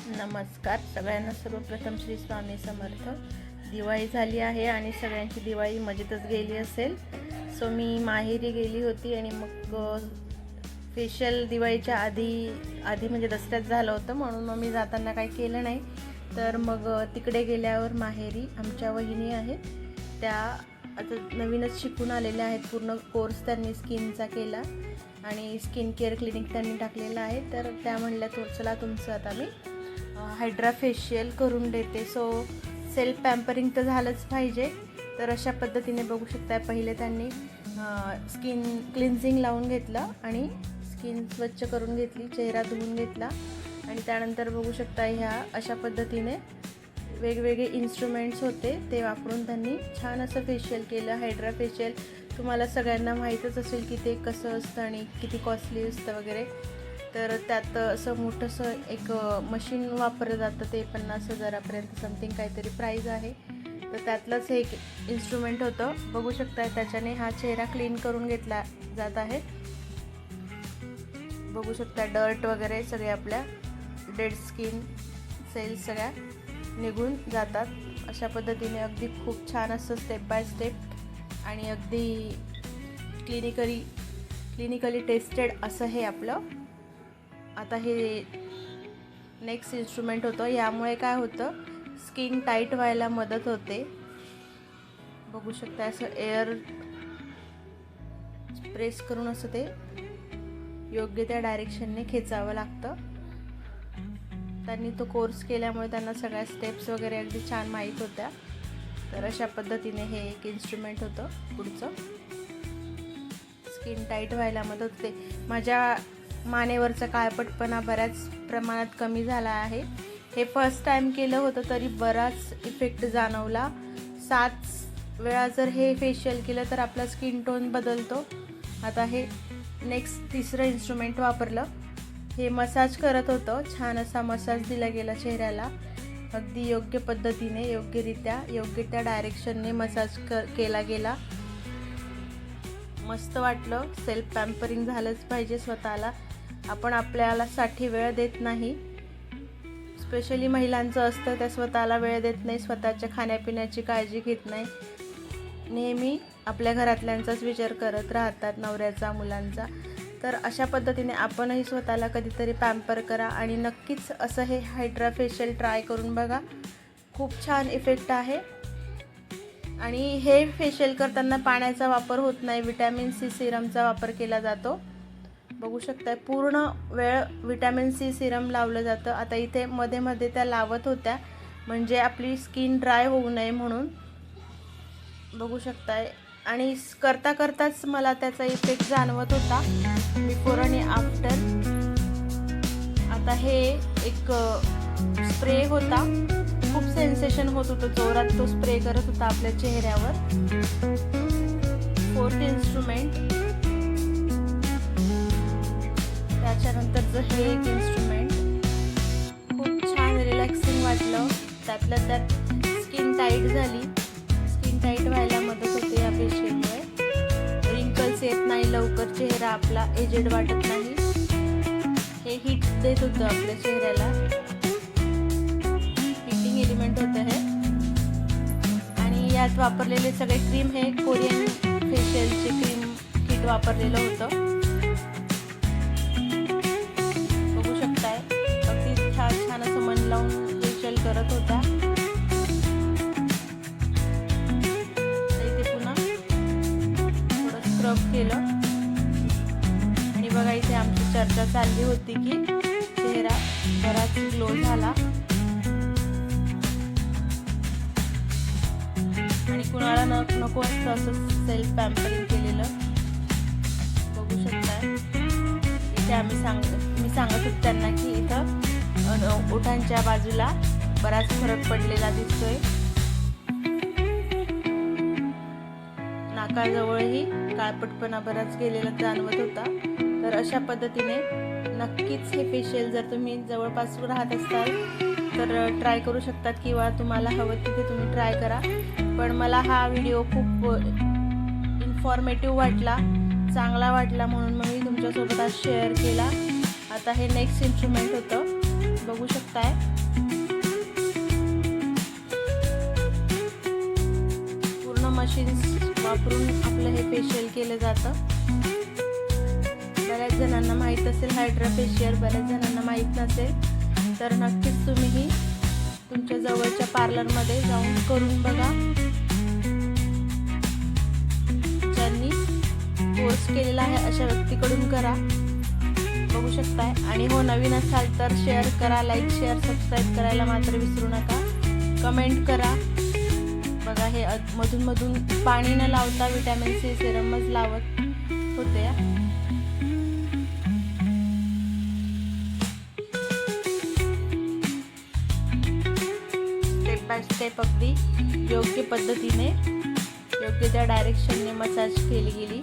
नमस्कार सगळ्यांना। सर्वप्रथम श्री स्वामी समर्थ। दिवाळी झाली आहे आणि सगळ्यांची दिवाळी मजेतच गेली असेल। सो मी माहेरी गेली होती आणि मग फेशियल दिवाळीच्या आधी म्हणजे दसऱ्यात झालं होतं, म्हणून मग मी जाताना काही केलं नाही। तर मग तिकडे गेल्यावर माहेरी आमच्या वहिनी आहेत, त्या आता नवीनच शिकून आलेल्या आहेत। पूर्ण कोर्स त्यांनी स्किनचा केला आणि स्किन केअर क्लिनिक त्यांनी टाकलेलं आहे। तर त्या म्हणल्या चला तुमचं आता मी हायड्रा फेशियल करून देते। सो सेल्फ पॅम्परिंग तर झालंच पाहिजे। तर अशा पद्धतीने बघू शकता, पहिले त्यांनी स्किन क्लिन्झिंग लावून घेतलं आणि स्किन स्वच्छ करून घेतली, चेहरा धुवून घेतला आणि त्यानंतर बघू शकता ह्या अशा पद्धतीने वेगवेगळे इन्स्ट्रुमेंट्स होते ते वापरून त्यांनी छान असं फेशियल केलं। हायड्रा फेशियल तुम्हाला सगळ्यांना माहीतच असेल की ते कसं असतं आणि किती कॉस्टली असतं वगैरे। तर त्यात असं मोठंसं एक मशीन वापरलं जातं, ते 50,000पर्यंत समथिंग काहीतरी प्राईज आहे। तर त्यातलंच हे एक इन्स्ट्रुमेंट होतं, बघू शकता। त्याच्याने हा चेहरा क्लीन करून घेतला जात आहे। बघू शकता डर्ट वगैरे सगळे आपल्या डेड स्किन सेल्स सगळ्या निघून जातात। अशा पद्धतीने अगदी खूप छान असं स्टेप बाय स्टेप आणि अगदी क्लिनिकली टेस्टेड असं हे आपलं आता हे नेक्स्ट इन्स्ट्रुमेंट होतं। यामुळे काय होतं, स्किन टाईट व्हायला मदत होते। बघू शकता असं एअर प्रेस करून असं ते योग्य त्या डायरेक्शनने खेचावं लागतं। त्यांनी तो कोर्स केल्यामुळे त्यांना सगळ्या स्टेप्स वगैरे अगदी छान माहीत होत्या। तर अशा पद्धतीने हे एक इन्स्ट्रुमेंट होतं पुढचं, स्किन टाईट व्हायला मदत होते। माझ्या मानेवरचा काळपटपणा बऱ्याच प्रमाणात कमी झाला आहे। हे फर्स्ट टाइम केलं होतं तरी बराच इफेक्ट जाणवला। 7 वेळा जर हे फेशियल केलं तर आपला स्किन टोन बदलतो। आता हे नेक्स्ट तिसरं इन्स्ट्रुमेंट वापरलं, हे मसाज करत होतं। छान असा मसाज दिला गेला चेहऱ्याला, अगदी योग्य पद्धतीने योग्य त्या डायरेक्शनने मसाज केला गेला। मस्त वाटलं। सेल्फ पॅम्परिंग झालंच पाहिजे स्वतःला। आपण आपल्याला साठी वेळ देत नाही, स्पेशली महिलांचं असतं, त्या स्वतःला वेळ देत नाही, स्वतःच्या खाण्यापिण्याची काळजी घेत नाही, नेहमी आपल्या घरातल्यांचाच विचार करत राहतात, नवऱ्याचा, मुलांचा। तर अशा पद्धतीने आपणही स्वतःला कधीतरी पॅम्पर करा आणि नक्कीच असं हे हायड्रा फेशियल ट्राय करून बघा, खूप छान इफेक्ट आहे। आणि हे फेशियल करताना पाण्याचा वापर होत नाही, विटॅमिन सी सिरमचा वापर केला जातो। बघू शकता पूर्ण वेळ विटॅमिन सी सिरम लावलं जातं। आता इथे मध्ये मध्ये त्या लावत होत्या म्हणजे आपली स्किन ड्राय होऊ नये म्हणून, बघू शकताय। आणि करता करताच मला त्याचा इफेक्ट जाणवत होता, बिफोर आणि आफ्टर। आता हे एक स्प्रे होता, खूप सेन्सेशन होत होतं, जोरात तो स्प्रे करत होता आपल्या चेहऱ्यावर। 4th इन्स्ट्रुमेंट, त्याच्यानंतरचं हे एक इन्स्ट्रुमेंट खूप छान रिलॅक्सिंग वाटलं। त्यातल्या त्यात स्किन टाईट झाली, स्किन टाईट व्हायला मदत होते या फेशियलमुळे। रिंकल्स येत नाही लवकर, चेहरा आपला एजेड वाटत नाही। हे हीट देत होतं आपल्या चेहऱ्याला, हीटिंग एलिमेंट होतं हे। आणि यात वापरलेले सगळे क्रीम हे कोरियन फेशियलचे क्रीम किट वापरलेलं होतं। बघू शकताय अगदी छान असं मन लावून फेशियल करत होता। इथे पुन्हा थोडं स्क्रब केलं आणि बघा इथे आमची चर्चा चालली होती की चेहरा बराच ग्लो झाला आणि कुणाला नको असतं असं सेल्फ पॅम्परिंग केलेलं। बघू शकताय इथे मी सांगत होते त्यांना की इथं ओठांच्या बाजूला बराच फरक पडलेला दिसतोय, नाकाजवळही काळपटपणा बराच गेलेला जाणवत होता। तर अशा पद्धतीने नक्कीच हे फेशियल जर तुम्ही जवळपास राहत असाल तर ट्राय करू शकतात, किंवा तुम्हाला हवं तिथे तुम्ही ट्राय करा। पण मला हा व्हिडिओ खूप इन्फॉर्मेटिव्ह वाटला, चांगला वाटला, म्हणून मग मी तुमच्यासोबत आज शेअर केला। आता हे नेक्स्ट इन्स्ट्रुमेंट होतं, बघू शकताय. पूर्ण मशीन्स वापरून आपलं हे फेशियल केलं जातं. बऱ्याच जणांना माहीत असेल हायड्रा फेशियल, बऱ्याच जणांना माहीत नसेल, तर नक्कीच तुम्ही तुमच्या जवळच्या पार्लरमध्ये जाऊन करून बघा. ज्यांनी कोर्स केलेला आहे अशा व्यक्तीकडून करा. बघू शकताय. आणि हो, नवीन असाल तर शेअर करा, लाईक शेअर सबस्क्राईब करायला मात्र विसरू नका. कमेंट करा. बघा, हे मधून मधून पाणी न लावता विटॅमिन सी सिरमच लावत होते. स्टेप बाय स्टेप अगदी योग्य पद्धतीने, योग्य त्या डायरेक्शनने मसाज केली गेली.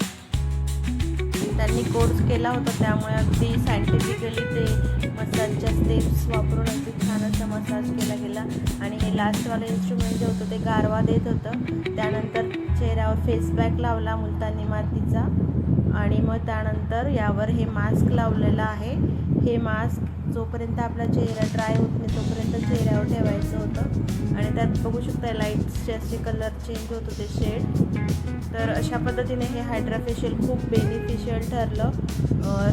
त्यांनी कोर्स केला होता त्यामुळे अगदी सायंटिफिकली ते मसाजच्या स्टेप्स वापरून अगदी छान असा मसाज केला गेला. आणि हे लास्टवालं इन्स्ट्रुमेंट जे होतं ते गारवा देत होतं. त्यानंतर चेहऱ्यावर फेस पॅक लावला मुलतानी मातीचा, आणि मग त्यानंतर यावर हे मास्क लावलेलं आहे. हे मास्क जोपर्यंत आपला चेहरा ड्राय होत नाही तोपर्यंत चेहऱ्यावर ठेवायचं होतं. आणि त्यात बघू शकता लाईट्सचे असे कलर चेंज होत होते, शेड. तर अशा पद्धतीने हे हायड्रा फेशियल खूप बेनिफिशियल ठरलं.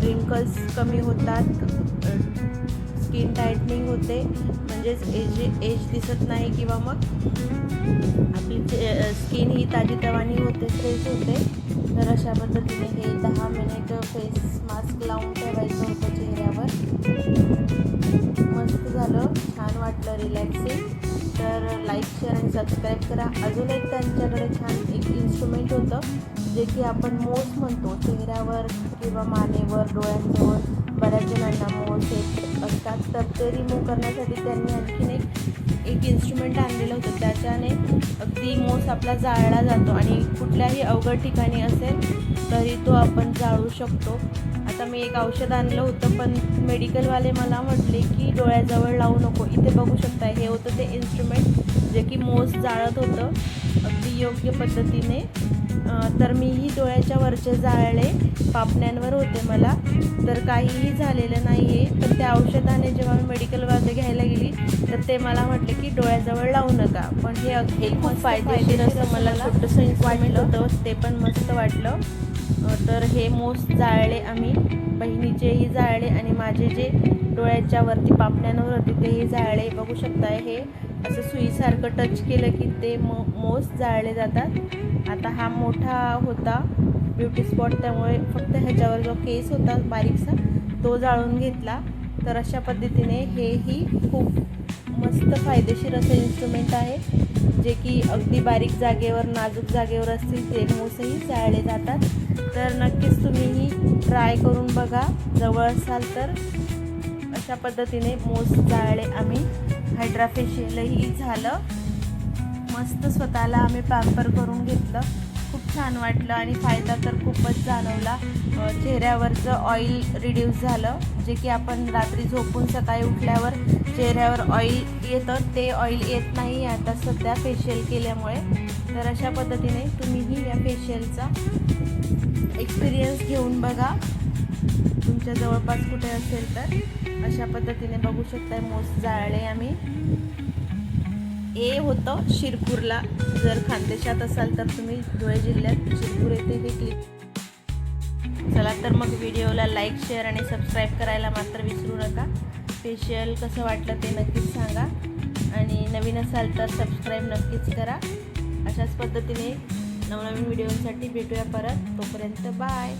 रिंकल्स कमी होतात, स्किन टाईटनिंग होते, म्हणजेच एज दिसत नाही, किंवा मग आपली स्किन ही ताजीतवानी होते, फ्रेश होते. तर अशा पद्धतीने हे 10 मिनिट फेस मास्क लावून ठेवायचं होतं चेहऱ्यावर. मस्त झालं, छान वाटलं, रिलॅक्सिंग. तर लाईक शेअर आणि सबस्क्राईब करा. अजून एक त्यांच्याकडे छान एक इन्स्ट्रुमेंट होतं जे की आपण मोज म्हणतो. चेहऱ्यावर किंवा मानेवर, डोळ्यांजवळ बऱ्याच जणांना मोज येत असतात, तर ते रिमूव्ह करण्यासाठी त्यांनी आणखीन एक इन्स्ट्रुमेंट आणलेलं होतं. त्याच्याने अगदी मोज आपला जाळला जातो आणि कुठल्याही अवघड ठिकाणी असेल तरी तो आपण जाळू शकतो. आता मी एक औषध आणलं होतं, पण मेडिकलवाले मला म्हटले की डोळ्याजवळ लावू नको. इथे बघू शकता, हे होतं ते इन्स्ट्रुमेंट जे की मोज जाळत होतं अगदी योग्य पद्धतीने. तर मीही डोळ्याच्या वरचे जाळले, पापण्यांवर होते मला, तर काहीही झालेलं नाही आहे. तर त्या औषधाने जेव्हा मी मेडिकलमध्ये घ्यायला गेली तर ते मला म्हटले की डोळ्याजवळ लावू नका. पण हे खूप फायदेशीर असं मला छोटंसं इन्स्ट्रुमेंट होतं, ते पण मस्त वाटलं. तर हे मोज जाळले आम्ही, बहिणीचेही जाळले आणि माझे जे डोळ्याच्या वरती पापण्यांवर होते तेही जाळले. बघू शकताय, हे असं सुईसारखं टच केलं की ते मोज जाळले जातात. आता हा मोठा होता ब्युटी स्पॉट, त्यामुळे फक्त ह्याच्यावर जो केस होता बारीकसा तो जाळून घेतला. तर अशा पद्धतीने हेही खूप मस्त फायदेशीर असं इन्स्ट्रुमेंट आहे जे की अगदी बारीक जागेवर, नाजूक जागेवर असतील ते मोजही जाळले जातात. तर नक्कीच तुम्हीही ट्राय करून बघा, जवळ असाल तर. अशा पद्धतीने मोज जाळले आम्ही. हायड्रा फेशियलही झालं, मस्त स्वतःला आम्ही पॅम्पर करून घेतलं. खूप छान वाटलं आणि फायदा तर खूपच जाणवला. चेहऱ्यावरचं ऑइल रिड्यूस झालं, जे की आपण रात्री झोपून सकाळी उठल्यावर चेहऱ्यावर ऑइल येतं, ते ऑइल येत नाही आता सध्या फेशियल केल्यामुळे. तर अशा पद्धतीने तुम्हीही या फेशियलचा एक्सपिरियन्स घेऊन बघा, तुमच्या जवळपास कुठे असेल तर. अशा पद्धतीने बघू शकताय, मोज जाळले आम्ही. हे होतं शिरपूरला. जर खानदेशात असाल तर तुम्ही धुळे जिल्ह्यात शिरपूर येथे हे क्लिक. चला तर मग व्हिडिओला लाईक शेअर आणि सबस्क्राईब करायला मात्र विसरू नका. फेशियल कसं वाटलं ते नक्कीच सांगा, आणि नवीन असाल तर सबस्क्राईब नक्कीच करा. अशाच पद्धतीने नवनवीन व्हिडिओसाठी भेटूया परत. तोपर्यंत बाय.